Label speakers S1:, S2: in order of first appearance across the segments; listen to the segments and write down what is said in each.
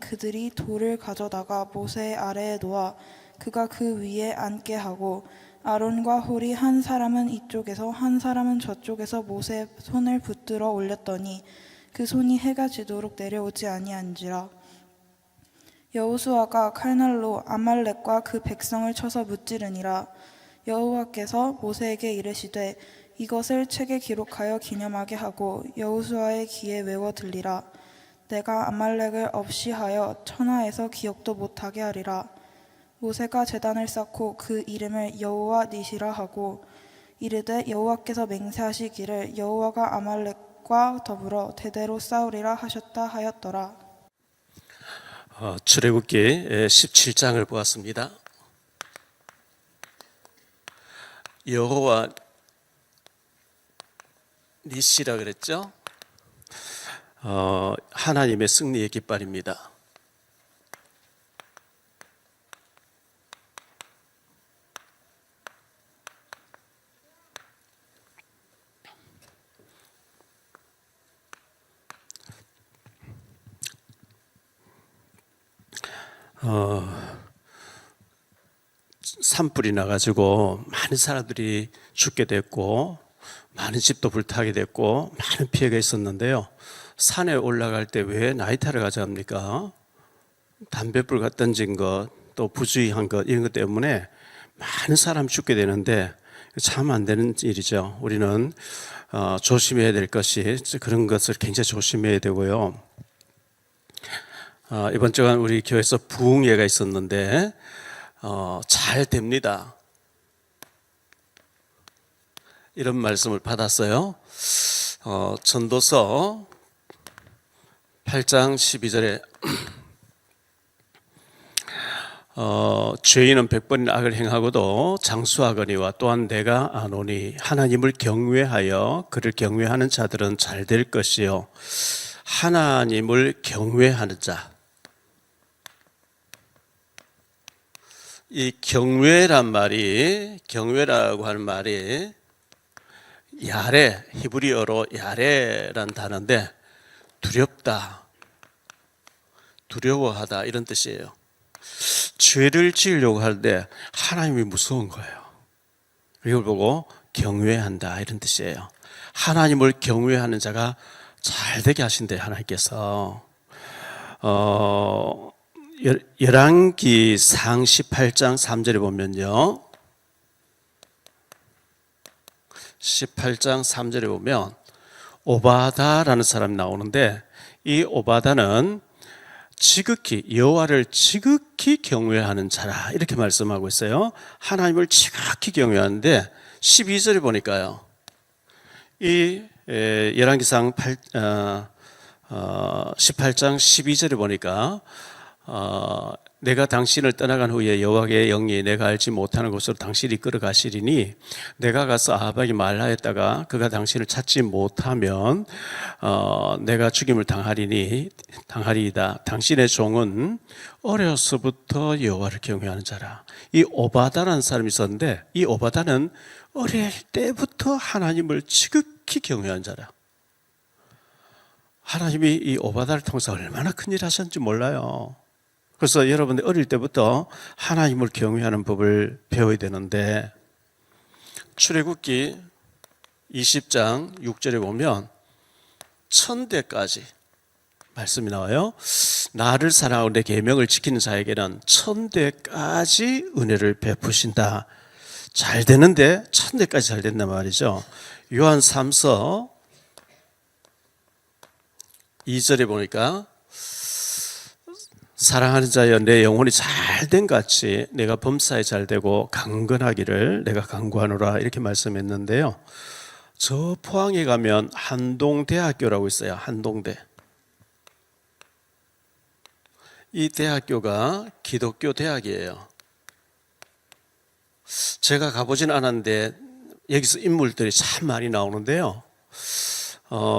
S1: 그들이 돌을 가져다가 모세 아래에 놓아 그가 그 위에 앉게 하고 아론과 홀이 한 사람은 이쪽에서 한 사람은 저쪽에서 모세의 손을 붙들어 올렸더니 그 손이 해가 지도록 내려오지 아니한지라. 여호수아가 칼날로 아말렉과 그 백성을 쳐서 무찌르니라. 여호와께서 모세에게 이르시되 이것을 책에 기록하여 기념하게 하고 여호수아의 귀에 외워 들리라. 내가 아말렉을 없이 하여 천하에서 기억도 못하게 하리라. 모세가 제단을 쌓고 그 이름을 여호와 니시라 하고 이르되 여호와께서 맹세하시기를 여호와가 아말렉과 더불어 대대로 싸우리라 하셨다 하였더라.
S2: 출애굽기 17장을 보았습니다. 여호와 니시라 그랬죠. 하나님의 승리의 깃발입니다. 산불이 나가지고 많은 사람들이 죽게 됐고 많은 집도 불타게 됐고 많은 피해가 있었는데요. 산에 올라갈 때 왜 나이타를 가져갑니까? 담뱃불 던진 것, 또 부주의한 것 이런 것 때문에 많은 사람이 죽게 되는데 참 안 되는 일이죠. 우리는 조심해야 될 것이 그런 것을 굉장히 조심해야 되고요. 이번 주간 우리 교회에서 부흥회가 있었는데 잘 됩니다. 이런 말씀을 받았어요. 전도서 8장 12절에 죄인은 100번이나 악을 행하고도 장수하거니와 또한 내가 아노니 하나님을 경외하여 그를 경외하는 자들은 잘 될 것이요 하나님을 경외하는 자, 이 경외란 말이, 경외라고 하는 말이 야레, 히브리어로 야레란 단어인데 두렵다, 두려워하다 이런 뜻이에요. 죄를 지으려고 할 때 하나님이 무서운 거예요. 이걸 보고 경외한다 이런 뜻이에요. 하나님을 경외하는 자가 잘 되게 하신대요, 하나님께서. 열왕기상 18장 3절에 보면요, 18장 3절에 보면 오바다라는 사람이 나오는데 이 오바다는 지극히 여호와를 지극히 경외하는 자라 이렇게 말씀하고 있어요. 하나님을 지극히 경외하는데 12절에 보니까요, 이 열왕기상 18장 12절에 보니까 내가 당신을 떠나간 후에 여호와의 영이 내가 알지 못하는 곳으로 당신을 이끌어 가시리니 내가 가서 아합에게 말하였다가 그가 당신을 찾지 못하면 내가 죽임을 당하리이다. 당신의 종은 어려서부터 여호와를 경외하는 자라. 이 오바다라는 사람이 있었는데 이 오바다는 어릴 때부터 하나님을 지극히 경외한 자라. 하나님이 이 오바다를 통해서 얼마나 큰일 하셨는지 몰라요. 그래서 여러분들 어릴 때부터 하나님을 경외하는 법을 배워야 되는데, 출애굽기 20장 6절에 보면 1000대까지 말씀이 나와요. 나를 사랑하고 내 계명을 지키는 자에게는 1000대까지 은혜를 베푸신다. 잘 되는데 1000대까지 잘 된단 말이죠. 요한 3서 2절에 보니까 사랑하는 자여 내 영혼이 잘된 같이 내가 범사에 잘되고 강건하기를 내가 간구하노라 이렇게 말씀했는데요. 저 포항에 가면 한동대학교라고 있어요. 한동대. 이 대학교가 기독교 대학이에요. 제가 가보진 않았는데 여기서 인물들이 참 많이 나오는데요.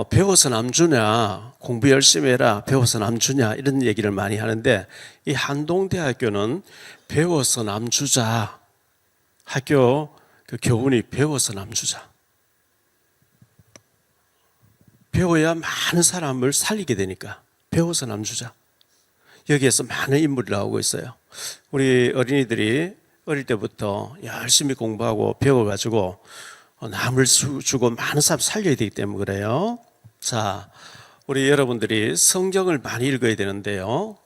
S2: 배워서 남주냐, 공부 열심히 해라, 배워서 남주냐 이런 얘기를 많이 하는데 이 한동대학교는 배워서 남주자, 학교 그 교훈이 배워서 남주자. 배워야 많은 사람을 살리게 되니까 배워서 남주자. 여기에서 많은 인물이 나오고 있어요. 우리 어린이들이 어릴 때부터 열심히 공부하고 배워가지고 남을 주고 많은 사람 살려야 되기 때문에 그래요. 자, 우리 여러분들이 성경을 많이 읽어야 되는데요.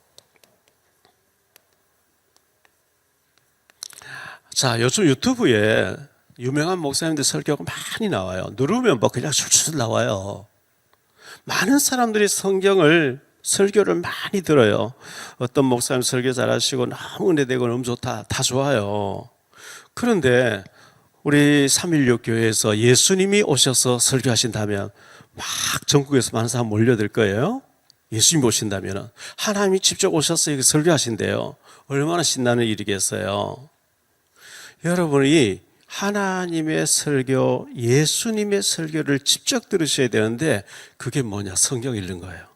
S2: 자, 요즘 유튜브에 유명한 목사님들 설교가 많이 나와요. 누르면 뭐 그냥 술술 나와요. 많은 사람들이 설교를 많이 들어요. 어떤 목사님 설교 잘하시고 너무 은혜되고 너무 좋다, 다 좋아요. 그런데 우리 316 교회에서 예수님이 오셔서 설교하신다면 막 전국에서 많은 사람 몰려들 거예요. 예수님이 오신다면 하나님이 직접 오셔서 이렇게 설교하신대요. 얼마나 신나는 일이겠어요. 여러분이 하나님의 설교, 예수님의 설교를 직접 들으셔야 되는데 그게 뭐냐? 성경 읽는 거예요.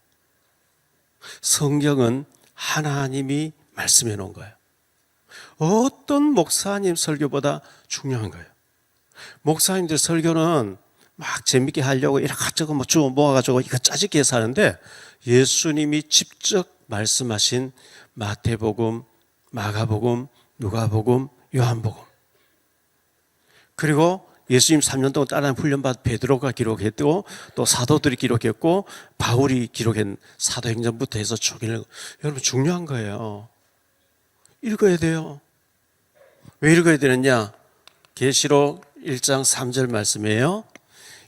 S2: 성경은 하나님이 말씀해 놓은 거예요. 어떤 목사님 설교보다 중요한 거예요. 목사님들 설교는 막 재밌게 하려고 이것저것 뭐 주워 모아가지고 이거 짜집게 해서 하는데 예수님이 직접 말씀하신 마태복음, 마가복음, 누가복음, 요한복음, 그리고 예수님 3년 동안 따라한 훈련받은 베드로가 기록했고 또 사도들이 기록했고 바울이 기록한 사도행전부터 해서 쭉 여러분 중요한 거예요. 읽어야 돼요. 왜 읽어야 되느냐? 계시록 1장 3절 말씀이에요.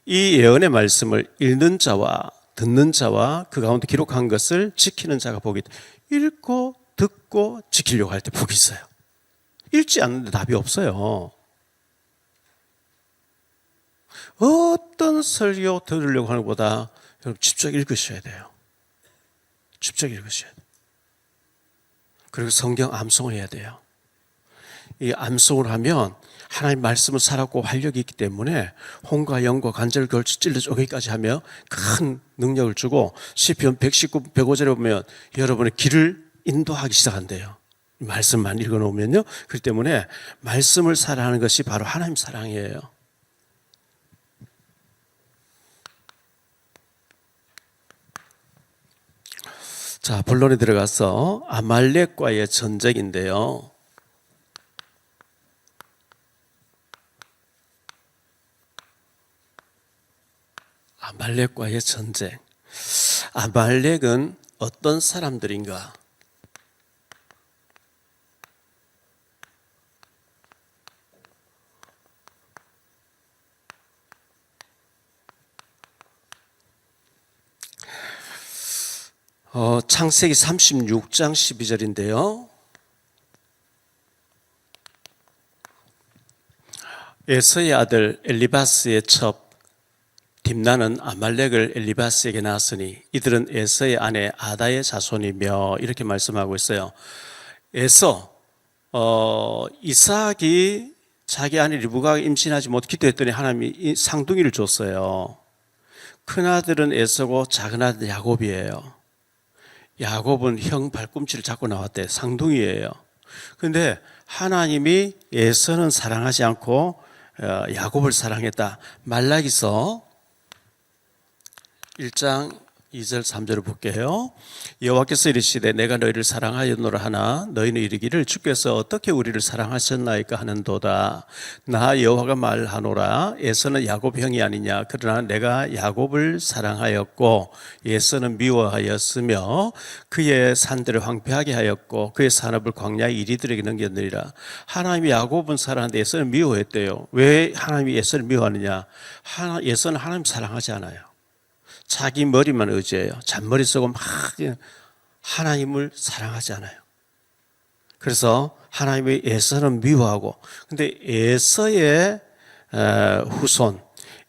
S2: 이 예언의 말씀을 읽는 자와 듣는 자와 그 가운데 기록한 것을 지키는 자가 복이 있다. 읽고 듣고 지키려고 할 때 복이 있어요. 읽지 않는데 답이 없어요. 어떤 설교 들으려고 하는 것보다 여러분 직접 읽으셔야 돼요. 직접 읽으셔야 돼요. 그리고 성경 암송을 해야 돼요. 이 암송을 하면 하나님 말씀을 살았고 활력이 있기 때문에 혼과 영과 관절을 걸쳐 찔러 쪼개기까지 하며 큰 능력을 주고 시편 119, 105절에 보면 여러분의 길을 인도하기 시작한대요. 말씀만 읽어놓으면요. 그렇기 때문에 말씀을 사랑하는 것이 바로 하나님 사랑이에요. 자, 본론에 들어가서 아말렉과의 전쟁인데요. 아말렉과의 전쟁. 아말렉은 어떤 사람들인가? 창세기 36장 12절인데요. 에서의 아들 엘리바스의 첩 딥나는 아말렉을 엘리바스에게 낳았으니 이들은 에서의 아내 아다의 자손이며 이렇게 말씀하고 있어요. 에서 이삭이 자기 아내 리브가가 임신하지 못 기도했더니 하나님이 상둥이를 줬어요. 큰아들은 에서고 작은아들은 야곱이에요. 야곱은 형 발꿈치를 잡고 나왔대. 상둥이에요. 그런데 하나님이 에서는 사랑하지 않고 야곱을 사랑했다. 말라기서 1장 2절 3절을 볼게요. 여호와께서 이르시되 내가 너희를 사랑하였노라 하나 너희는 이르기를 주께서 어떻게 우리를 사랑하셨나이까 하는도다. 나 여호와가 말하노라 에서는 야곱 형이 아니냐. 그러나 내가 야곱을 사랑하였고 에서는 미워하였으며 그의 산들을 황폐하게 하였고 그의 산업을 광야의 이리들에게 넘겼느니라. 하나님이 야곱은 사랑하는데 에서는 미워했대요. 왜 하나님이 에서를 미워하느냐? 에서는 하나님 사랑하지 않아요. 자기 머리만 의지해요. 잔머리 쓰고 막 하나님을 사랑하지 않아요. 그래서 하나님의 에서는 미워하고, 근데 에서의 후손,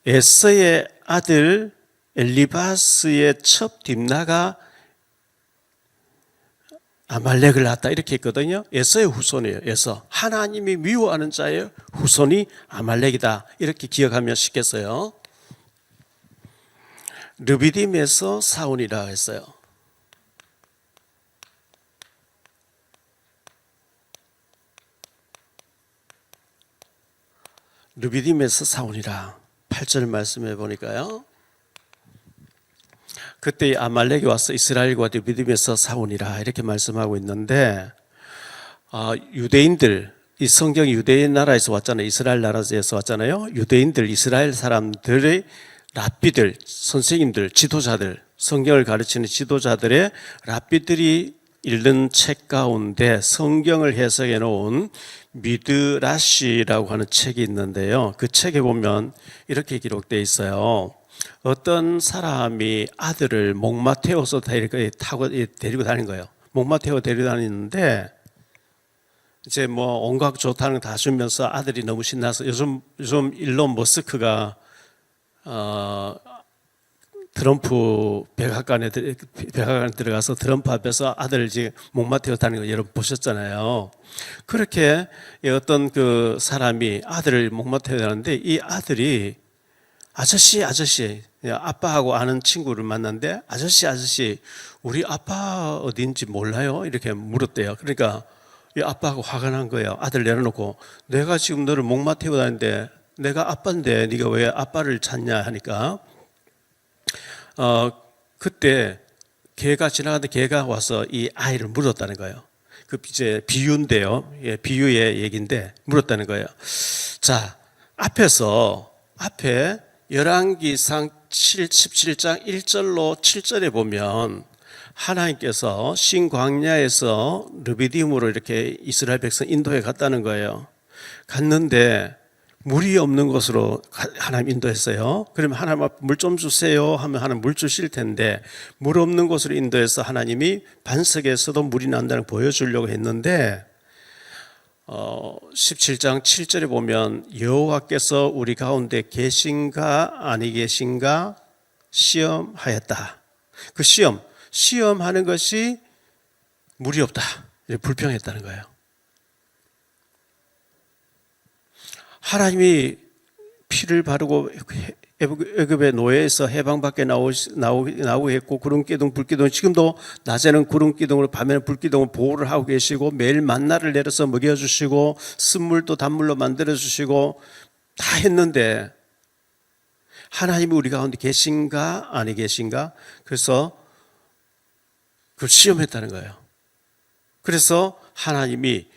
S2: 에서의 아들 엘리바스의 첩 딥나가 아말렉을 낳았다 이렇게 했거든요. 에서의 후손이에요. 에서 하나님이 미워하는 자의 후손이 아말렉이다 이렇게 기억하면 쉽겠어요. 르비딤에서 사온이라 했어요. 르비딤에서 사온이라 8절 말씀해 보니까요. 그때 아말렉이 와서 이스라엘과 믿으면서 싸우니라 이렇게 말씀하고 있는데, 유대인들, 이 성경이 유대인 나라에서 왔잖아요. 이스라엘 나라에서 왔잖아요. 유대인들, 이스라엘 사람들의 랍비들, 선생님들, 지도자들, 성경을 가르치는 지도자들의 랍비들이 읽는 책 가운데 성경을 해석해 놓은 미드라시라고 하는 책이 있는데요. 그 책에 보면 이렇게 기록되어 있어요. 어떤 사람이 아들을 목마 태워서 데리고 다닌 거예요. 목마 태워 데리고 다니는데, 이제 뭐 온갖 좋다는 거 다 주면서 아들이 너무 신나서 요즘 일론 머스크가 트럼프 백악관에 들어가서 트럼프 앞에서 아들을 지금 목마 태워 다니는 거 여러분 보셨잖아요. 그렇게 어떤 그 사람이 아들을 목마 태워 다니는데, 이 아들이 아저씨 아빠하고 아는 친구를 만났는데, 아저씨 우리 아빠 어딘지 몰라요? 이렇게 물었대요. 그러니까 이 아빠하고 화가 난 거예요. 아들 내려놓고, 내가 지금 너를 목마 태워 다니는데 내가 아빠인데 네가 왜 아빠를 찾냐 하니까, 그때 개가 지나가는데 개가 와서 이 아이를 물었다는 거예요. 그 이제 비유인데요. 예, 비유의 얘기인데 물었다는 거예요. 자, 앞에 열왕기상 17장 1절로 7절에 보면 하나님께서 신광야에서 르비딤으로 이렇게 이스라엘 백성 인도해 갔다는 거예요. 갔는데 물이 없는 곳으로 하나님 인도했어요. 그러면 하나님 앞에 물 좀 주세요 하면 하나님 물 주실 텐데, 물 없는 곳으로 인도해서 하나님이 반석에서도 물이 난다는 걸 보여주려고 했는데, 17장 7절에 보면 여호와께서 우리 가운데 계신가 아니 계신가 시험하였다. 그 시험하는 것이 물이 없다, 불평했다는 거예요. 하나님이 피를 바르고 애굽의 노예에서 해방밖에 나오게 했고, 구름기둥 불기둥, 지금도 낮에는 구름기둥으로 밤에는 불기둥으로 보호를 하고 계시고, 매일 만나를 내려서 먹여주시고 쓴물도 단물로 만들어주시고 다 했는데, 하나님이 우리 가운데 계신가 아니 계신가, 그래서 그걸 시험했다는 거예요. 그래서 하나님이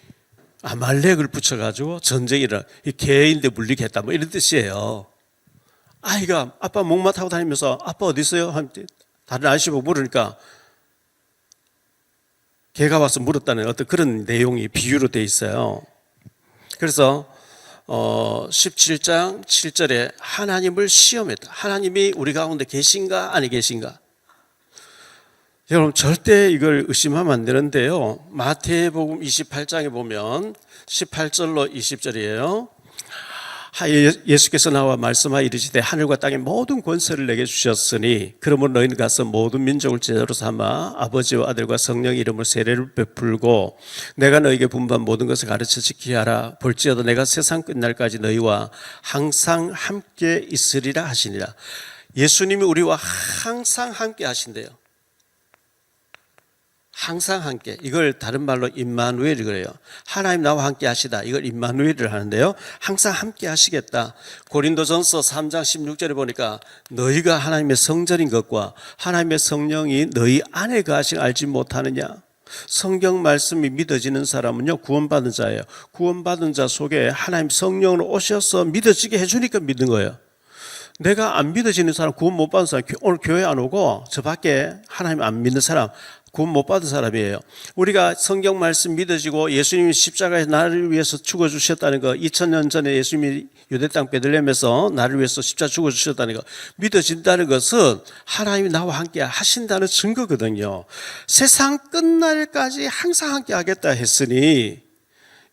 S2: 아말렉을 붙여가지고 전쟁이라, 개인데 물리게 했다, 뭐 이런 뜻이에요. 아이가 아빠 목마 타고 다니면서 아빠 어디 있어요? 다른 아저씨 보고 물으니까 개가 와서 물었다는 어떤 그런 내용이 비유로 되어 있어요. 그래서 17장 7절에 하나님을 시험했다. 하나님이 우리 가운데 계신가 아니 계신가. 여러분 절대 이걸 의심하면 안 되는데요. 마태복음 28장에 보면 18절로 20절이에요. 예수께서 나와 말씀하여 이르시되 하늘과 땅의 모든 권세를 내게 주셨으니 그러므로 너희는 가서 모든 민족을 제자로 삼아 아버지와 아들과 성령의 이름으로 세례를 베풀고 내가 너희에게 분부한 모든 것을 가르쳐 지키게 하라. 볼지어다 내가 세상 끝날까지 너희와 항상 함께 있으리라 하시니라. 예수님이 우리와 항상 함께 하신대요. 항상 함께. 이걸 다른 말로 임마누엘이 그래요. 하나님 나와 함께 하시다. 이걸 임마누엘을 하는데요. 항상 함께 하시겠다. 고린도전서 3장 16절에 보니까 너희가 하나님의 성전인 것과 하나님의 성령이 너희 안에 거하신 알지 못하느냐. 성경 말씀이 믿어지는 사람은요 구원받은 자예요. 구원받은 자 속에 하나님 성령으로 오셔서 믿어지게 해주니까 믿는 거예요. 내가 안 믿어지는 사람, 구원 못 받은 사람, 오늘 교회 안 오고 저 밖에 하나님 안 믿는 사람, 구원 못 받은 사람이에요. 우리가 성경 말씀 믿어지고 예수님이 십자가에 나를 위해서 죽어주셨다는 거, 2000년 전에 예수님이 유대 땅 베들레헴에서 나를 위해서 십자가 죽어주셨다는 거 믿어진다는 것은 하나님이 나와 함께 하신다는 증거거든요. 세상 끝날까지 항상 함께 하겠다 했으니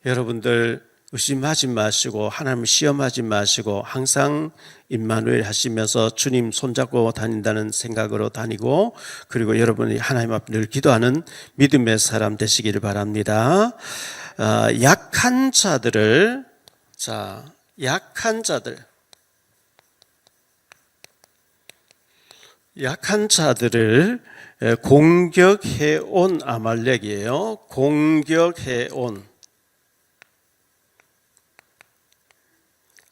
S2: 여러분들 의심하지 마시고 하나님을 시험하지 마시고 항상 임마누엘 하시면서 주님 손잡고 다닌다는 생각으로 다니고, 그리고 여러분이 하나님 앞에 늘 기도하는 믿음의 사람 되시기를 바랍니다. 약한 자들을 공격해 온 아말렉이에요. 공격해 온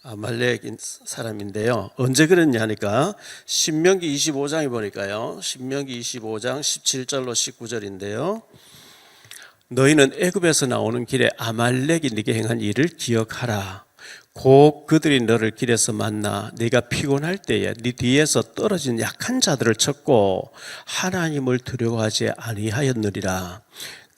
S2: 아말렉 사람인데요. 언제 그랬냐 하니까 신명기 25장에 보니까요. 신명기 25장 17절로 19절인데요. 너희는 애굽에서 나오는 길에 아말렉이 네게 행한 일을 기억하라. 곧 그들이 너를 길에서 만나 네가 피곤할 때에 네 뒤에서 떨어진 약한 자들을 쳤고 하나님을 두려워하지 아니하였느니라.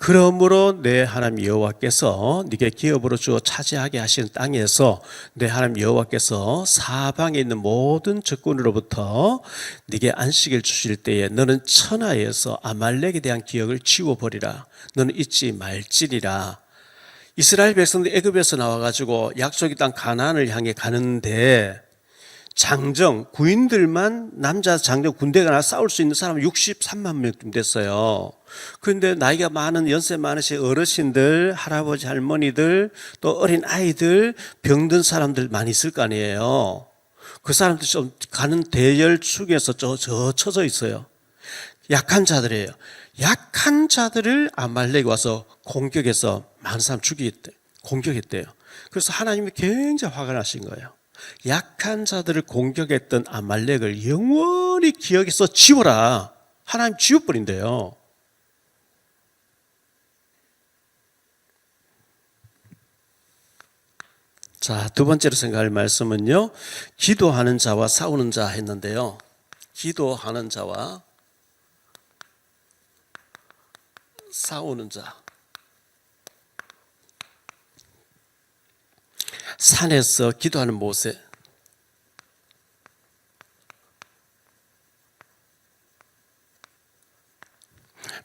S2: 그러므로 내 하나님 여호와께서 네게 기업으로 주어 차지하게 하신 땅에서 내 하나님 여호와께서 사방에 있는 모든 적군으로부터 네게 안식을 주실 때에 너는 천하에서 아말렉에 대한 기억을 지워버리라. 너는 잊지 말지니라. 이스라엘 백성들이 애굽에서 나와가지고 약속의 땅 가나안을 향해 가는데 장정, 구인들만 남자 장정 군대가 나 싸울 수 있는 사람은 63만 명쯤 됐어요. 그런데 나이가 많은 연세 많으신 어르신들, 할아버지, 할머니들, 또 어린 아이들, 병든 사람들 많이 있을 거 아니에요. 그 사람들 좀 가는 대열축에서 쳐져 있어요. 약한 자들이에요. 약한 자들을 아말렉이 와서 공격해서 많은 사람 죽이겠대. 공격했대요. 그래서 하나님이 굉장히 화가 나신 거예요. 약한 자들을 공격했던 아말렉을 영원히 기억해서 지워라. 하나님 지워버린대요. 자, 두 번째로 생각할 말씀은요. 기도하는 자와 싸우는 자 했는데요. 기도하는 자와 싸우는 자. 산에서 기도하는 모세.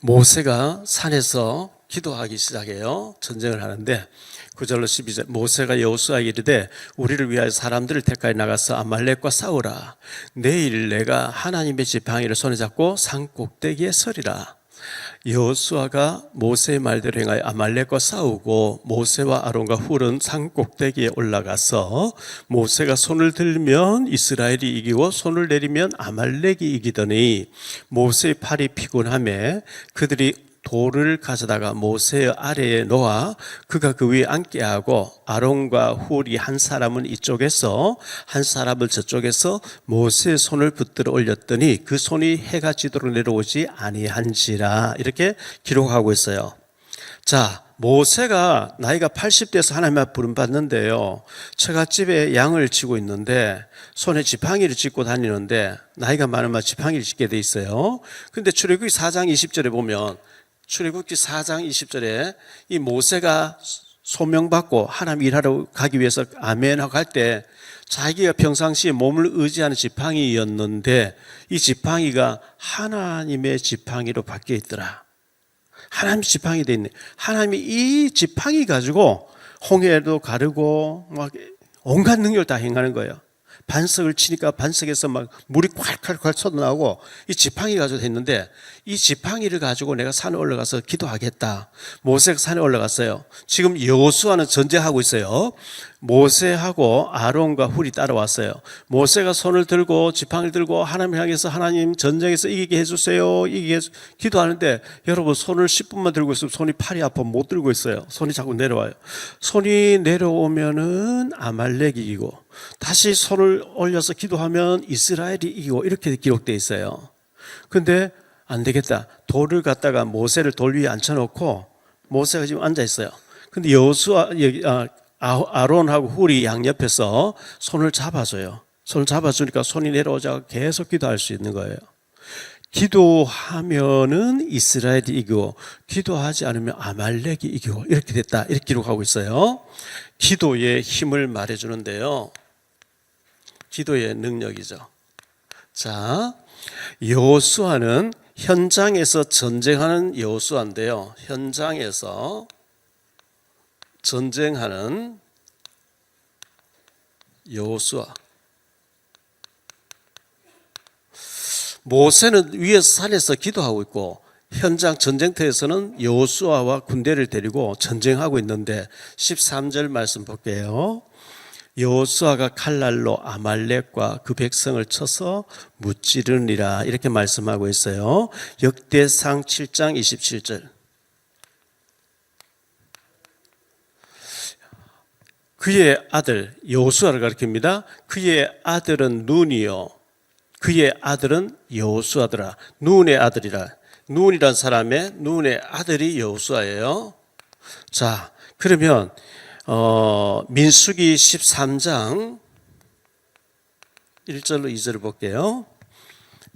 S2: 모세가 산에서 기도하기 시작해요. 전쟁을 하는데 9절로 12절 모세가 여호수아에게 이르되 우리를 위하여 사람들을 택하여 나가서 아말렉과 싸우라. 내일 내가 하나님의 지팡이를 손에 잡고 산 꼭대기에 서리라. 여호수아가 모세의 말대로 행하여 아말렉과 싸우고 모세와 아론과 훌은 산 꼭대기에 올라가서 모세가 손을 들면 이스라엘이 이기고 손을 내리면 아말렉이 이기더니 모세의 팔이 피곤하며 그들이 돌을 가져다가 모세 아래에 놓아 그가 그 위에 앉게 하고 아론과 훌이 한 사람은 이쪽에서 한 사람은 저쪽에서 모세의 손을 붙들어 올렸더니 그 손이 해가 지도록 내려오지 아니한지라. 이렇게 기록하고 있어요. 자, 모세가 나이가 80대에서 하나님 앞 부름받는데요. 처갓집에 양을 치고 있는데 손에 지팡이를 짚고 다니는데 나이가 많으면 지팡이를 짚게 돼 있어요. 그런데 출애굽기 4장 20절에 보면 출애굽기 4장 20절에 이 모세가 소명받고 하나님 일하러 가기 위해서 아멘하고 갈 때 자기가 평상시에 몸을 의지하는 지팡이였는데 이 지팡이가 하나님의 지팡이로 바뀌어 있더라. 하나님 지팡이 돼 있네. 하나님이 이 지팡이 가지고 홍해도 가르고 막 온갖 능력을 다 행하는 거예요. 반석을 치니까 반석에서 막 물이 콸콸콸 쏟아나오고 이 지팡이 가지고 했는데 이 지팡이를 가지고 내가 산에 올라가서 기도하겠다. 모세가 산에 올라갔어요. 지금 여호수아는 전쟁하고 있어요. 모세하고 아론과 훌이 따라왔어요. 모세가 손을 들고 지팡이를 들고 하나님 향해서 하나님 전쟁에서 이기게 해주세요. 이기게 기도하는데 여러분 손을 10분만 들고 있으면 손이 팔이 아파 못 들고 있어요. 손이 자꾸 내려와요. 손이 내려오면은 아말렉이 이기고 다시 손을 올려서 기도하면 이스라엘이 이기고 이렇게 기록되어 있어요. 근데 안 되겠다. 돌을 갖다가 모세를 돌 위에 앉혀놓고 모세가 지금 앉아 있어요. 근데 여호수아 아론하고 훌이 양옆에서 손을 잡아줘요. 손을 잡아주니까 손이 내려오자고 계속 기도할 수 있는 거예요. 기도하면은 이스라엘이 이기고 기도하지 않으면 아말렉이 이기고 이렇게 됐다. 이렇게 기록하고 있어요. 기도의 힘을 말해주는데요. 기도의 능력이죠. 자, 여호수아는 현장에서 전쟁하는 여호수아인데요. 현장에서 전쟁하는 여호수아. 모세는 위에서 산에서 기도하고 있고 현장 전쟁터에서는 여호수아와 군대를 데리고 전쟁하고 있는데 13절 말씀 볼게요. 여호수아가 칼날로 아말렉과 그 백성을 쳐서 무찌르니라 이렇게 말씀하고 있어요. 역대상 7장 27절. 그의 아들 여호수아를 가리킵니다. 그의 아들은 눈이요 그의 아들은 여호수아더라. 눈의 아들이라. 눈이란 사람의 눈의 아들이 여호수아예요. 자, 그러면 민수기 13장 1절로 2절을 볼게요.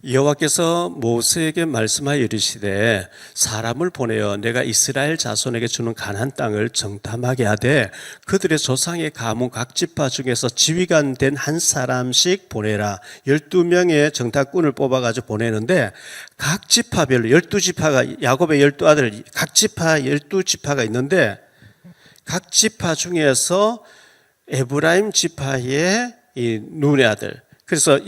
S2: 여호와께서 모세에게 말씀하여 이르시되 사람을 보내어 내가 이스라엘 자손에게 주는 가나안 땅을 정탐하게 하되 그들의 조상의 가문 각 지파 중에서 지휘관 된 한 사람씩 보내라. 12명의 정탐꾼을 뽑아가지고 보내는데 각 지파별로 12지파가 야곱의 12아들 각 지파 12지파가 있는데 각 지파 중에서 에브라임 지파의 이 눈의 아들. 그래서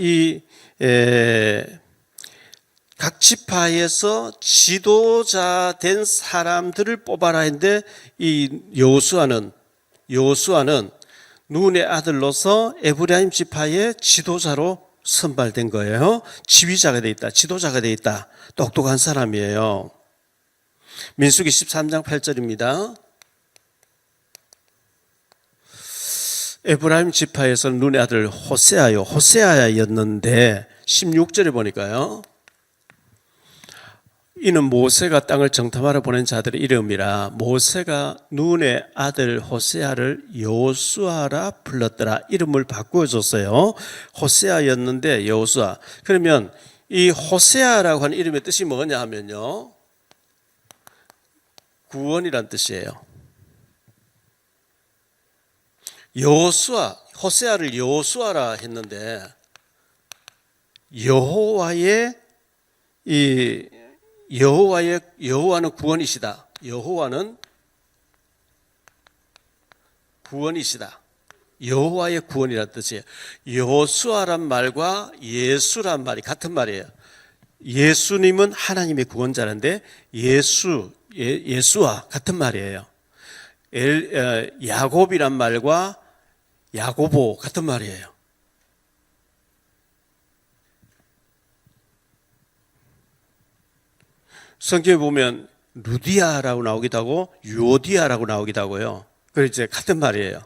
S2: 각 지파에서 지도자 된 사람들을 뽑아라 했는데 이 여호수아는 눈의 아들로서 에브라임 지파의 지도자로 선발된 거예요. 지휘자가 돼 있다. 지도자가 돼 있다. 똑똑한 사람이에요. 민수기 13장 8절입니다. 에브라임 지파에서 눈의 아들 호세아였는데 16절에 보니까요. 이는 모세가 땅을 정탐하러 보낸 자들의 이름이라. 모세가 눈의 아들 호세아를 여호수아라 불렀더라. 이름을 바꾸어줬어요. 호세아였는데 여호수아. 그러면 이 호세아라고 하는 이름의 뜻이 뭐냐 하면요, 구원이란 뜻이에요. 여호수아, 호세아를 여호수아라 했는데 여호와는 구원이시다. 여호와는 구원이시다. 여호와의 구원이라는 뜻이에요. 여호수아란 말과 예수란 말이 같은 말이에요. 예수님은 하나님의 구원자인데 예수와 같은 말이에요. 야곱이란 말과 야고보 같은 말이에요. 성경에 보면 루디아라고 나오기도 하고 유오디아라고 나오기도 하고요. 그래서 이제 같은 말이에요.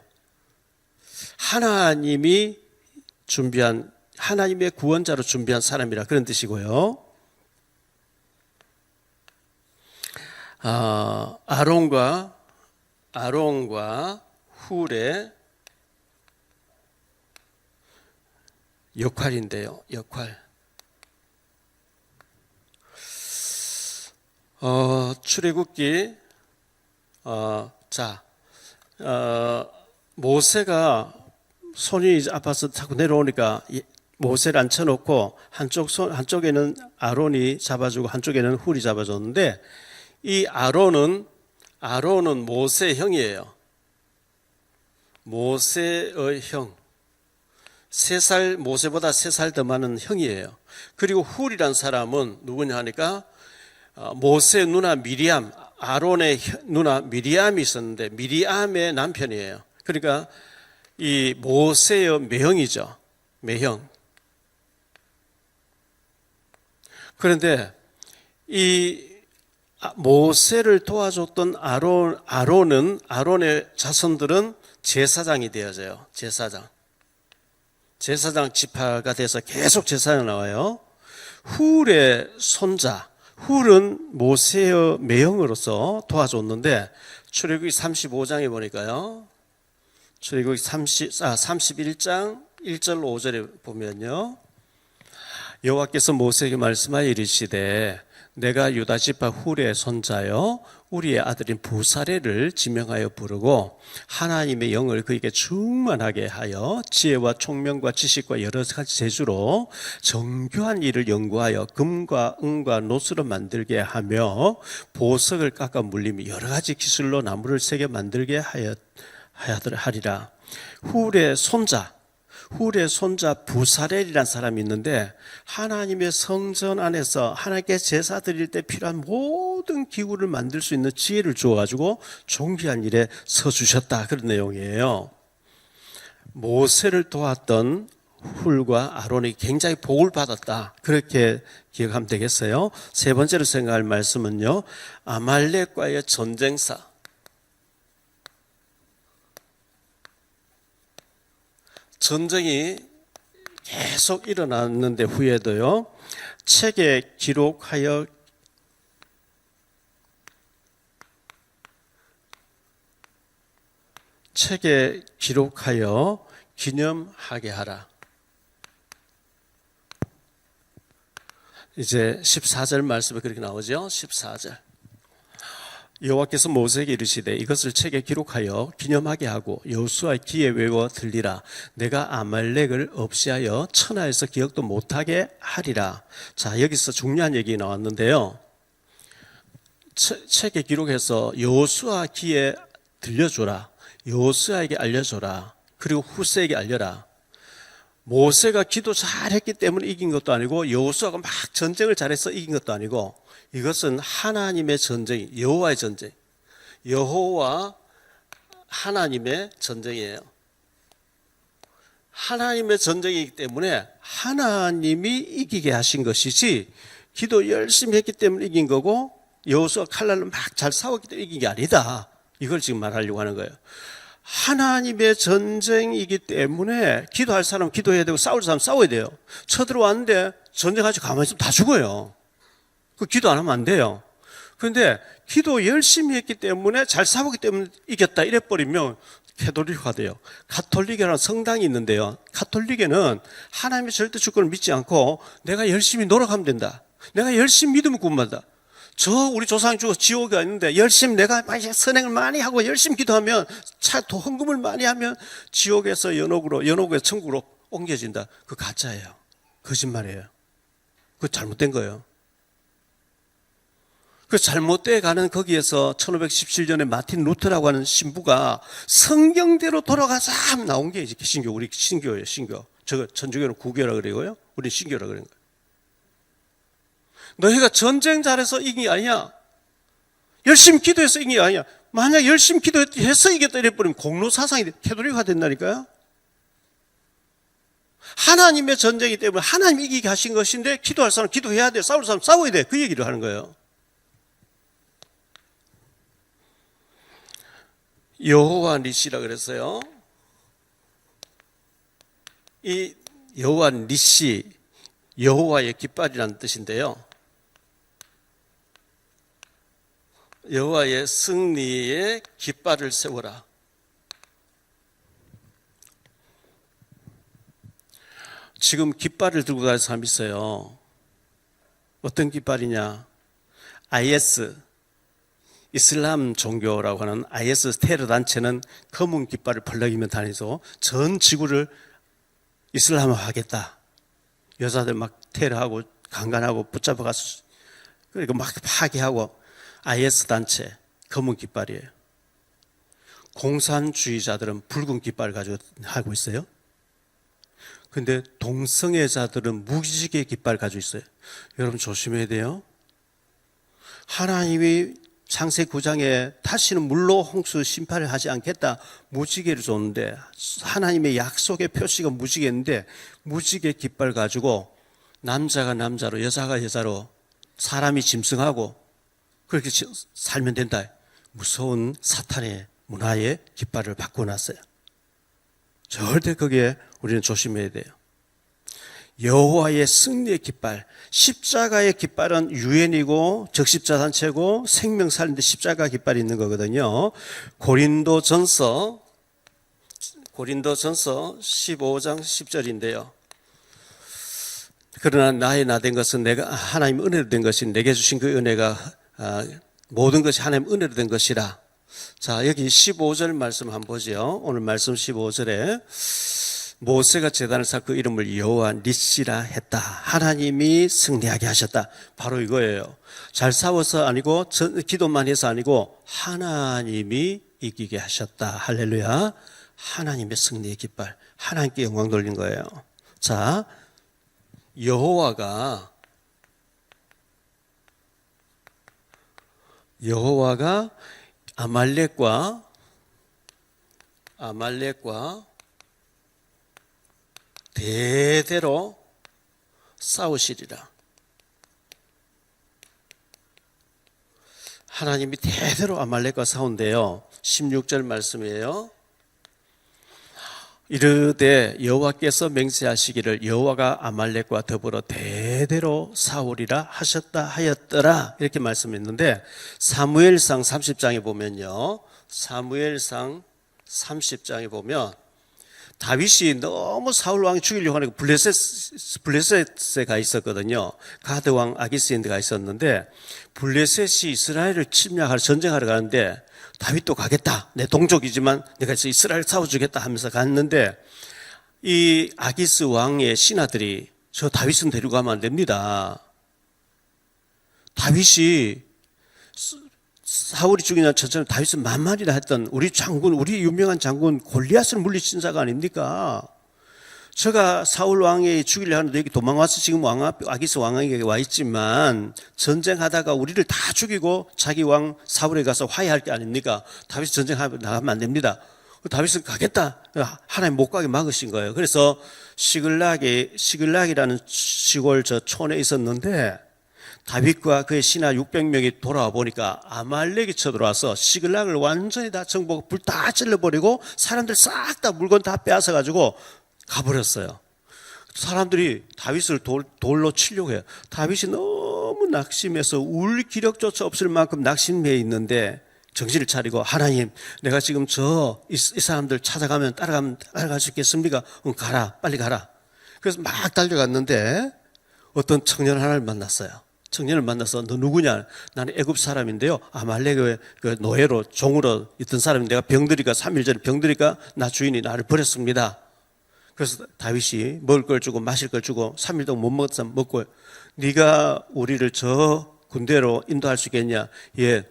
S2: 하나님이 준비한, 하나님의 구원자로 준비한 사람이라 그런 뜻이고요. 아론과 훌의 역할인데요. 출애굽기 모세가 손이 아파서 자꾸 내려오니까 모세를 앉혀놓고 한쪽에는 아론이 잡아주고 한쪽에는 훌이 잡아줬는데 이 아론은 모세의 형이에요. 모세의 형. 모세보다 3살 더 많은 형이에요. 그리고 훌이란 사람은 누구냐 하니까 모세의 누나 미리암, 아론의 누나 미리암이 있었는데 미리암의 남편이에요. 그러니까 이 모세의 매형이죠. 매형. 그런데 이 모세를 도와줬던 아론의 자손들은 제사장이 되어져요. 제사장 지파가 돼서 계속 제사장 나와요. 훌의 손자, 훌은 모세의 매형으로서 도와줬는데 출애굽기 35장에 보니까요. 출애굽기 31장 1절 5절에 보면요. 여호와께서 모세에게 말씀하여 이르시되 내가 유다 지파 훌의 손자여 우리의 아들인 부사레를 지명하여 부르고 하나님의 영을 그에게 충만하게 하여 지혜와 총명과 지식과 여러 가지 재주로 정교한 일을 연구하여 금과 은과 노수로 만들게 하며 보석을 깎아 물리며 여러 가지 기술로 나무를 새겨 만들게 하리라. 훌의 손자 부사렐이라는 사람이 있는데 하나님의 성전 안에서 하나님께 제사 드릴 때 필요한 모든 기구를 만들 수 있는 지혜를 주어가지고 존귀한 일에 서주셨다, 그런 내용이에요. 모세를 도왔던 훌과 아론이 굉장히 복을 받았다, 그렇게 기억하면 되겠어요. 세 번째로 생각할 말씀은요, 아말렉과의 전쟁사. 전쟁이 계속 일어났는데 후에도요. 책에 기록하여 기념하게 하라. 이제 14절 말씀에 그렇게 나오죠. 14절. 여호와께서 모세에게 이르시되 이것을 책에 기록하여 기념하게 하고 여호수아의 귀에 외워 들리라. 내가 아말렉을 없이하여 천하에서 기억도 못하게 하리라. 자, 여기서 중요한 얘기 나왔는데요. 책에 기록해서 여호수아 귀에 들려줘라. 여호수아에게 알려줘라. 그리고 후세에게 알려라. 모세가 기도 잘했기 때문에 이긴 것도 아니고 여호수아가 막 전쟁을 잘해서 이긴 것도 아니고 이것은 하나님의 전쟁, 여호와의 전쟁, 여호와 하나님의 전쟁이에요. 하나님의 전쟁이기 때문에 하나님이 이기게 하신 것이지 기도 열심히 했기 때문에 이긴 거고 여호수아 칼날로 막 잘 싸웠기 때문에 이긴 게 아니다. 이걸 지금 말하려고 하는 거예요. 하나님의 전쟁이기 때문에 기도할 사람은 기도해야 되고 싸울 사람은 싸워야 돼요. 쳐들어왔는데 전쟁하지 가만히 있으면 다 죽어요. 그 기도 안 하면 안 돼요. 그런데 기도 열심히 했기 때문에 잘 싸우기 때문에 이겼다 이래버리면 캐톨릭화 돼요. 가톨릭이라는 성당이 있는데요. 가톨릭에는 하나님의 절대 주권을 믿지 않고 내가 열심히 노력하면 된다. 내가 열심히 믿으면 구원받다. 우리 조상이 죽어서 지옥이 있는데 열심히 내가 선행을 많이 하고 열심히 기도하면 헌금을 많이 하면 지옥에서 연옥에서 천국으로 옮겨진다. 그거 가짜예요. 거짓말이에요. 그거 잘못된 거예요. 그 잘못돼 가는 거기에서 1517년에 마틴 루터라고 하는 신부가 성경대로 돌아가서 나온 게 이제 신교, 우리 신교예요, 신교. 저 천주교는 구교라 그러고요. 우리 신교라 그러는 거예요. 너희가 전쟁 잘해서 이긴 게 아니야. 열심히 기도해서 이긴 게 아니야. 만약 열심히 기도해서 이겼다 이래버리면 공로사상이 캐톨릭화 된다니까요. 하나님의 전쟁이기 때문에 하나님이 이기게 하신 것인데 기도할 사람 기도해야 돼. 싸울 사람 싸워야 돼. 그 얘기를 하는 거예요. 여호와 니시라 그랬어요. 이 여호와 니시, 여호와의 깃발이라는 뜻인데요. 여호와의 승리의 깃발을 세워라. 지금 깃발을 들고 다니는 사람이 있어요. 어떤 깃발이냐? IS, 이슬람 종교라고 하는 IS 테러 단체는 검은 깃발을 펄럭이며 다니서 전 지구를 이슬람화하겠다. 여자들 막 테러하고 강간하고 붙잡아가서 그리고 막 파괴하고 IS 단체 검은 깃발이에요. 공산주의자들은 붉은 깃발을 가지고 하고 있어요. 근데 동성애자들은 무지개의 깃발을 가지고 있어요. 여러분 조심해야 돼요. 하나님이 창세 9장에 다시는 물로 홍수 심판을 하지 않겠다 무지개를 줬는데 하나님의 약속의 표시가 무지개인데 무지개 깃발 가지고 남자가 남자로 여자가 여자로 사람이 짐승하고 그렇게 살면 된다. 무서운 사탄의 문화의 깃발을 바꿔놨어요. 절대 거기에 우리는 조심해야 돼요. 여호와의 승리의 깃발, 십자가의 깃발은 유엔이고 적십자 단체고 생명 살리는데 십자가 깃발이 있는 거거든요. 고린도전서 15장 10절인데요. 그러나 나의 나 된 것은 내가 하나님 은혜로 된 것이 내게 주신 그 은혜가 모든 것이 하나님 은혜로 된 것이라. 자, 여기 15절 말씀 한번 보죠. 오늘 말씀 15절에 모세가 제단을 쌓고 그 이름을 여호와 니시라 했다. 하나님이 승리하게 하셨다. 바로 이거예요. 잘 싸워서 아니고 기도만 해서 아니고 하나님이 이기게 하셨다. 할렐루야. 하나님의 승리의 깃발, 하나님께 영광 돌린 거예요. 자, 여호와가 아말렉과 대대로 싸우시리라. 하나님이 대대로 아말렉과 싸운대요. 16절 말씀이에요. 이르되 여호와께서 맹세하시기를 여호와가 아말렉과 더불어 대대로 사울이라 하셨다 하였더라 이렇게 말씀했는데, 사무엘상 30장에 보면요, 사무엘상 30장에 보면 다윗이 너무 사울 왕이 죽이려고 하니까 블레셋에 가 있었거든요. 가드 왕 아기스인드가 있었는데, 블레셋이 이스라엘을 침략하러 전쟁하러 가는데 다윗도 가겠다, 내 동족이지만 내가 이스라엘 싸워주겠다 하면서 갔는데, 이 아기스 왕의 신하들이 저 다윗은 데리고 가면 안 됩니다. 다윗이 사울이 죽인 날 전처럼 다윗은 만만이라 했던 우리 장군, 우리 유명한 장군 골리앗을 물리친 자가 아닙니까? 제가 사울 왕이 죽이려 하는데 여기 도망와서 지금 아기스 왕에게 와 있지만, 전쟁하다가 우리를 다 죽이고 자기 왕 사울에 가서 화해할 게 아닙니까? 다윗이 전쟁하면 나가면 안 됩니다. 다윗은 가겠다, 하나님 못 가게 막으신 거예요. 그래서 시글락이라는 시골 저 촌에 있었는데, 다윗과 그의 신하 600명이 돌아와 보니까 아말렉이 쳐들어와서 시글락을 완전히 다 정복, 불 다 찔러버리고 사람들 싹 다 물건 다 빼앗아 가지고 가버렸어요. 사람들이 다윗을 돌로 치려고 해요. 다윗이 너무 낙심해서 울 기력조차 없을 만큼 낙심해 있는데 정신을 차리고, 하나님, 내가 지금 이 사람들 찾아가면 따라갈 수 있겠습니까? 가라, 빨리 가라. 그래서 막 달려갔는데 어떤 청년 하나를 만났어요. 청년을 만나서 너 누구냐? 나는 애굽 사람인데요, 아말렉의 그 노예로 종으로 있던 사람인데, 내가 병들이니까 3일 전에 병들이니까 나 주인이 나를 버렸습니다. 그래서 다윗이 먹을 걸 주고 마실 걸 주고 3일 동안 못 먹었다 먹고, 네가 우리를 저 군대로 인도할 수 있겠냐? 예,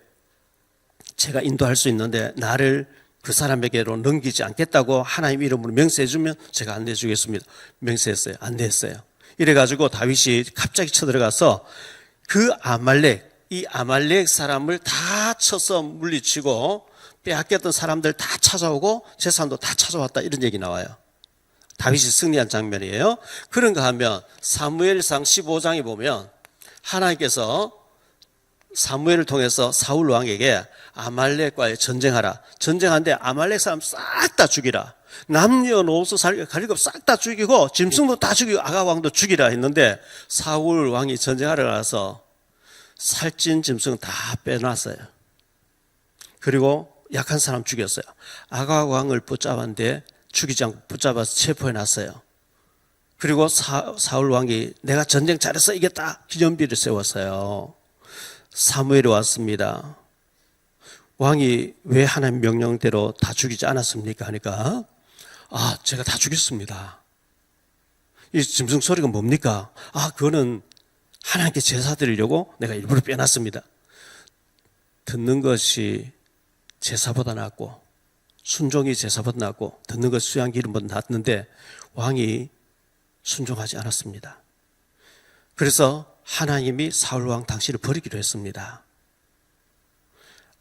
S2: 제가 인도할 수 있는데 나를 그 사람에게로 넘기지 않겠다고 하나님 이름으로 맹세해 주면 제가 안내해 주겠습니다. 맹세했어요. 안내했어요. 이래가지고 다윗이 갑자기 쳐들어가서 이 아말렉 사람을 다 쳐서 물리치고 빼앗겼던 사람들 다 찾아오고 재산도 다 찾아왔다, 이런 얘기 나와요. 다윗이 승리한 장면이에요. 그런가 하면 사무엘상 15장에 보면 하나님께서 사무엘을 통해서 사울 왕에게 아말렉과의 전쟁하는데 아말렉 사람 싹 다 죽이라, 남녀노소 가리고 싹 다 죽이고 짐승도 다 죽이고 아가 왕도 죽이라 했는데, 사울 왕이 전쟁하러 가서 살찐 짐승 다 빼놨어요. 그리고 약한 사람 죽였어요. 아가 왕을 붙잡았는데 죽이지 않고 붙잡아서 체포해놨어요. 그리고 사울 왕이 내가 전쟁 잘해서 이겼다 기념비를 세웠어요. 사무엘이 왔습니다. 왕이 왜 하나님 명령대로 다 죽이지 않았습니까? 하니까 제가 다 죽였습니다. 이 짐승 소리가 뭡니까? 그거는 하나님께 제사 드리려고 내가 일부러 빼놨습니다. 듣는 것이 제사보다 낫고 순종이 제사보다 낫고 듣는 것이 수양 기름보다 낫는데 왕이 순종하지 않았습니다. 그래서 하나님이 사울 왕 당신을 버리기로 했습니다.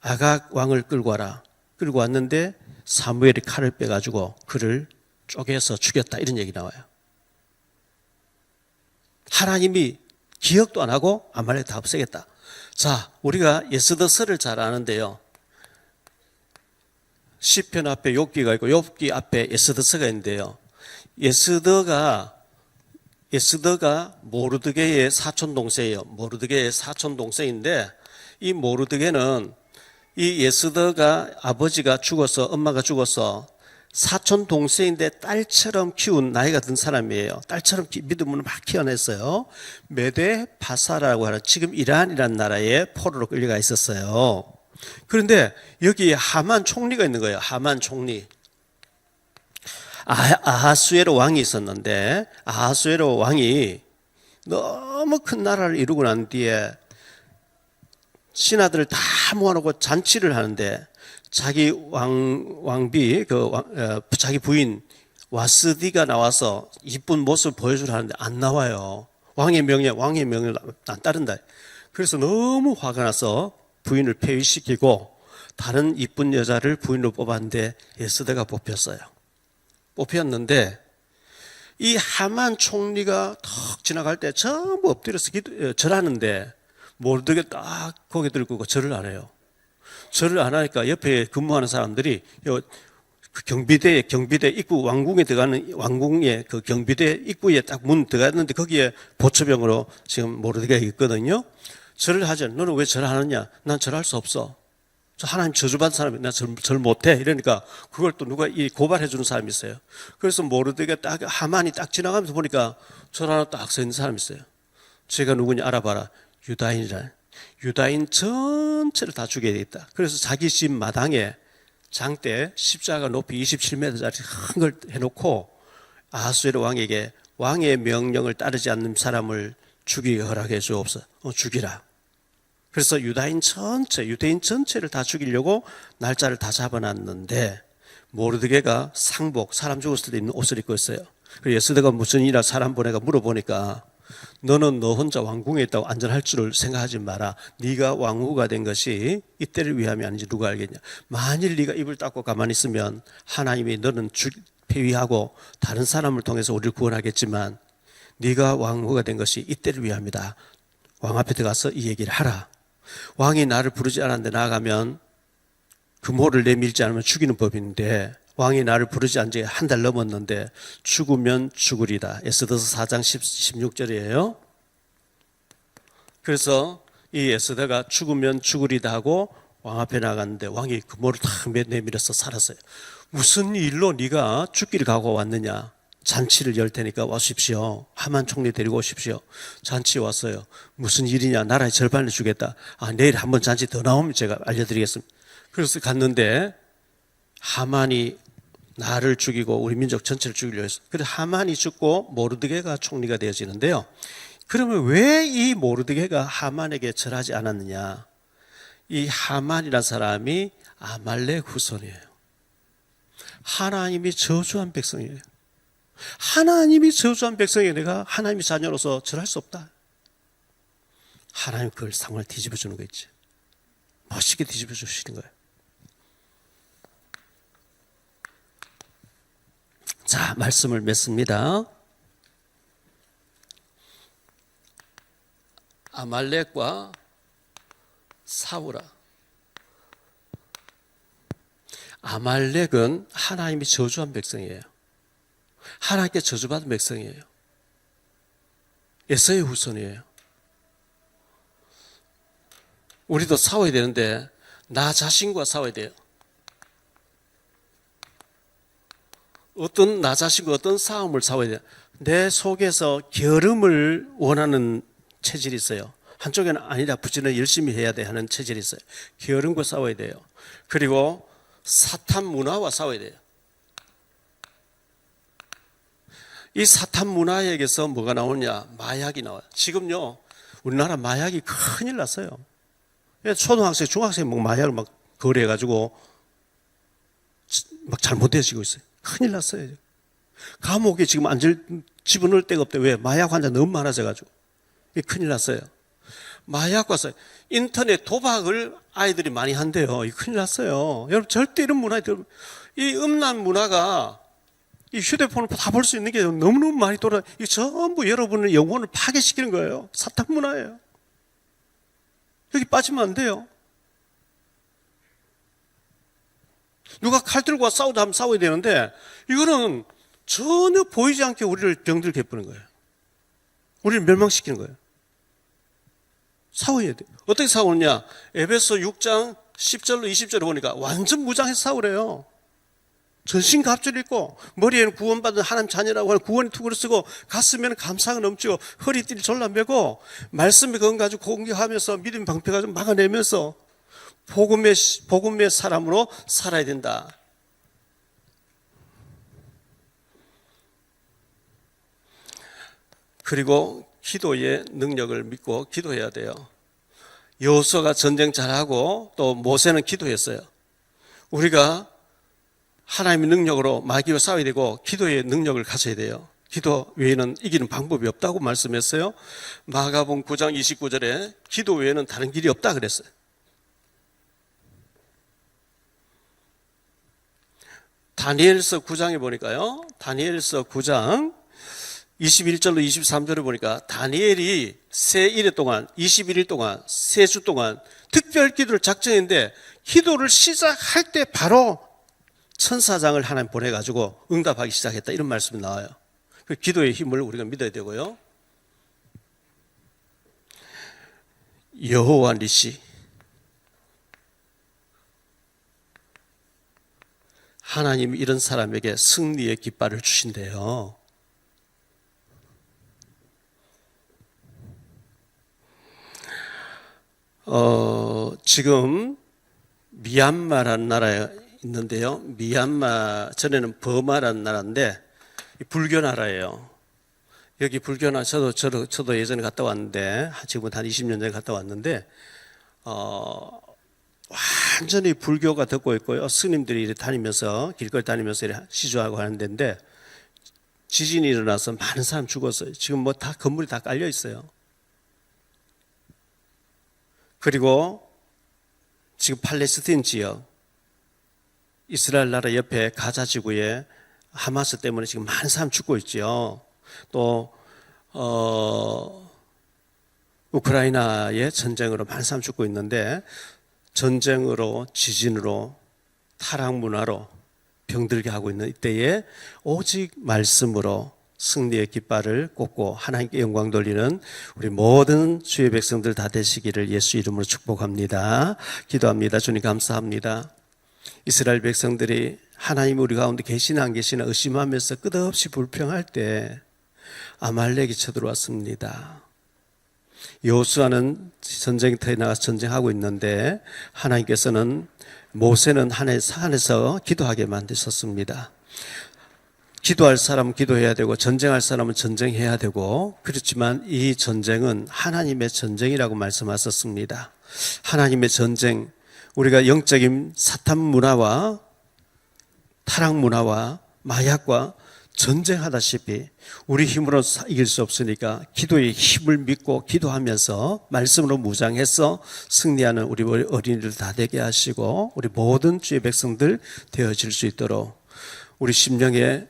S2: 아각 왕을 끌고 와라. 끌고 왔는데 사무엘이 칼을 빼가지고 그를 쪼개서 죽였다, 이런 얘기 나와요. 하나님이 기억도 안 하고 아말렉 다 없애겠다. 자, 우리가 에스더서를 잘 아는데요, 시편 앞에 욥기가 있고 욥기 앞에 에스더서가 있는데요, 에스더가 모르드게의 사촌 동생이에요. 모르드게의 사촌 동생인데, 이 모르드게는 이 에스더가 아버지가 죽어서, 엄마가 죽어서 사촌 동생인데 딸처럼 키운 나이가 든 사람이에요. 딸처럼 믿음으로 막 키워냈어요. 메데 바사라고 하는 지금 이란이라는 나라에 포로로 끌려가 있었어요. 그런데 여기 하만 총리가 있는 거예요. 하만 총리. 아하수에로 왕이 있었는데, 아하수에로 왕이 너무 큰 나라를 이루고 난 뒤에 신하들을 다 모아놓고 잔치를 하는데, 자기 왕비, 자기 부인 와스디가 나와서 이쁜 모습을 보여주려 하는데 안 나와요. 왕의 명령을 안 따른다. 그래서 너무 화가 나서 부인을 폐위시키고 다른 이쁜 여자를 부인으로 뽑았는데 에스더가 뽑혔는데, 이 하만 총리가 턱 지나갈 때 전부 엎드려서 절하는데 모르드게 딱 고개 들고 절을 안 해요. 절을 안 하니까 옆에 근무하는 사람들이 그 경비대 입구 왕궁에 들어가는 왕궁의 그 경비대 입구에 딱 문 들어갔는데 거기에 보초병으로 지금 모르드게가 있거든요. 절을 하죠. 너는 왜 절하느냐? 난 절할 수 없어. 저 하나님 저주받은 사람이 나 절 못해. 이러니까 그걸 또 누가 고발해 주는 사람이 있어요. 그래서 모르드게 딱 하만이 딱 지나가면서 보니까 절 하나 딱 서 있는 사람이 있어요. 제가 누구냐 알아봐라. 유다인이라. 유다인 전체를 다 죽여야 되겠다. 그래서 자기 집 마당에 장대 십자가 높이 27m짜리 큰 걸 해놓고 아하수에로 왕에게 왕의 명령을 따르지 않는 사람을 죽이게 허락해 주옵소서. 죽이라. 그래서 유대인 전체를 다 죽이려고 날짜를 다 잡아놨는데 모르드게가 상복, 사람 죽었을 때 입는 옷을 입고 있어요. 그래서 에스더가 무슨 일이라 사람 보내가 물어보니까 너는 너 혼자 왕궁에 있다고 안전할 줄을 생각하지 마라. 네가 왕후가 된 것이 이때를 위함이 아닌지 누가 알겠냐. 만일 네가 입을 닫고 가만히 있으면 하나님이 너는 폐위하고 다른 사람을 통해서 우리를 구원하겠지만 네가 왕후가 된 것이 이때를 위함이다. 왕 앞에 들어가서 이 얘기를 하라. 왕이 나를 부르지 않았는데 나아가면 금호를 내밀지 않으면 죽이는 법인데 왕이 나를 부르지 않은 지 한 달 넘었는데 죽으면 죽으리다. 에스더서 4장 16절이에요. 그래서 이 에스더가 죽으면 죽으리다 하고 왕 앞에 나갔는데 왕이 금호를 탁 내밀어서 살았어요. 무슨 일로 네가 죽기를 가고 왔느냐. 잔치를 열 테니까 와십시오. 하만 총리 데리고 오십시오. 잔치 왔어요. 무슨 일이냐. 나라의 절반을 주겠다. 내일 한번 잔치 더 나오면 제가 알려드리겠습니다. 그래서 갔는데 하만이 나를 죽이고 우리 민족 전체를 죽이려고 했어요. 그래서 하만이 죽고 모르드게가 총리가 되어지는데요. 그러면 왜 이 모르드게가 하만에게 절하지 않았느냐. 이 하만이라는 사람이 아말렉 후손이에요. 하나님이 저주한 백성이에요. 하나님이 저주한 백성에게 내가 하나님의 자녀로서 절할 수 없다. 하나님 그걸 상황을 뒤집어 주는 거 있지. 멋있게 뒤집어 주시는 거예요. 자, 말씀을 맺습니다. 아말렉과 사울아. 아말렉은 하나님이 저주한 백성이에요. 하나님께 저주받은 백성이에요. 에서의 후손이에요. 우리도 싸워야 되는데 나 자신과 싸워야 돼요. 나 자신과 어떤 싸움을 싸워야 돼요. 내 속에서 결음을 원하는 체질이 있어요. 한쪽에는 아니다, 부지런히 열심히 해야 돼 하는 체질이 있어요. 결음과 싸워야 돼요. 그리고 사탄 문화와 싸워야 돼요. 이 사탄 문화에게서 뭐가 나오냐? 마약이 나와요. 지금요, 우리나라 마약이 큰일 났어요. 초등학생, 중학생 마약을 막 거래해가지고 막 잘못되어지고 있어요. 큰일 났어요. 감옥에 지금 집어넣을 데가 없대. 왜? 마약 환자 너무 많아져가지고. 이게 큰일 났어요. 마약과 인터넷 도박을 아이들이 많이 한대요. 이게 큰일 났어요. 여러분, 절대 이런 이 음란 문화가 이 휴대폰을 다 볼 수 있는 게 너무너무 많이 이게 전부 여러분의 영혼을 파괴시키는 거예요. 사탄 문화예요. 여기 빠지면 안 돼요. 누가 칼 들고 싸우다 하면 싸워야 되는데 이거는 전혀 보이지 않게 우리를 병들게 해버리는 거예요. 우리를 멸망시키는 거예요. 싸워야 돼요. 어떻게 싸우느냐? 에베소 6장 10절로 20절을 보니까 완전 무장해서 싸우래요. 전신갑주를 입고 머리에는 구원받은 하나님 자녀라고 하는 구원의 투구를 쓰고 가슴에는 감사가 넘치고 허리띠를 졸라매고 말씀의 건 가지고 공격하면서 믿음의 방패가 좀 막아내면서 복음의 사람으로 살아야 된다. 그리고 기도의 능력을 믿고 기도해야 돼요. 여호수아가 전쟁 잘하고 또 모세는 기도했어요. 우리가 하나님의 능력으로 마귀와 싸워야 되고 기도의 능력을 가져야 돼요. 기도 외에는 이기는 방법이 없다고 말씀했어요. 마가복음 9장 29절에 기도 외에는 다른 길이 없다 그랬어요. 다니엘서 9장에 보니까요. 다니엘서 9장 21절로 23절을 보니까 다니엘이 새 1회 동안 21일 동안 세 주 동안 특별 기도를 작정했는데 기도를 시작할 때 바로 천사장을 하나님 보내가지고 응답하기 시작했다, 이런 말씀이 나와요. 그 기도의 힘을 우리가 믿어야 되고요. 여호와 니시, 하나님이 이런 사람에게 승리의 깃발을 주신대요. 지금 미얀마라는 나라에 있는데요. 미얀마, 전에는 버마라는 나라인데 불교 나라예요. 여기 불교 나라, 저도 예전에 갔다 왔는데, 지금부터 한 20년 전에 갔다 왔는데, 완전히 불교가 덮고 있고요. 스님들이 이렇게 다니면서, 길거리 다니면서 이렇게 시주하고 하는 데인데, 지진이 일어나서 많은 사람 죽었어요. 지금 뭐 다 건물이 다 깔려 있어요. 그리고 지금 팔레스타인 지역, 이스라엘 나라 옆에 가자 지구에 하마스 때문에 지금 많은 사람 죽고 있죠. 또 우크라이나의 전쟁으로 많은 사람 죽고 있는데, 전쟁으로, 지진으로, 타락 문화로 병들게 하고 있는 이때에 오직 말씀으로 승리의 깃발을 꽂고 하나님께 영광 돌리는 우리 모든 주의 백성들 다 되시기를 예수 이름으로 축복합니다. 기도합니다. 주님 감사합니다. 이스라엘 백성들이 하나님 우리 가운데 계시나 안 계시나 의심하면서 끝없이 불평할 때 아말렉이 쳐들어왔습니다. 여호수아는 전쟁터에 나가서 전쟁하고 있는데 하나님께서는 모세는 산에서 기도하게 만드셨습니다. 기도할 사람은 기도해야 되고 전쟁할 사람은 전쟁해야 되고, 그렇지만 이 전쟁은 하나님의 전쟁이라고 말씀하셨습니다. 하나님의 전쟁, 우리가 영적인 사탄 문화와 타락 문화와 마약과 전쟁하다시피 우리 힘으로 이길 수 없으니까 기도의 힘을 믿고 기도하면서 말씀으로 무장해서 승리하는 우리 어린이들 다 되게 하시고 우리 모든 주의 백성들 되어질 수 있도록 우리 심령에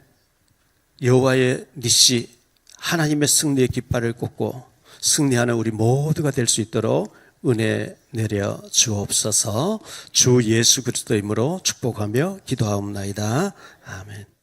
S2: 여호와의 니시, 하나님의 승리의 깃발을 꽂고 승리하는 우리 모두가 될 수 있도록 은혜 내려 주옵소서. 주 예수 그리스도 이름으로 축복하며 기도하옵나이다. 아멘.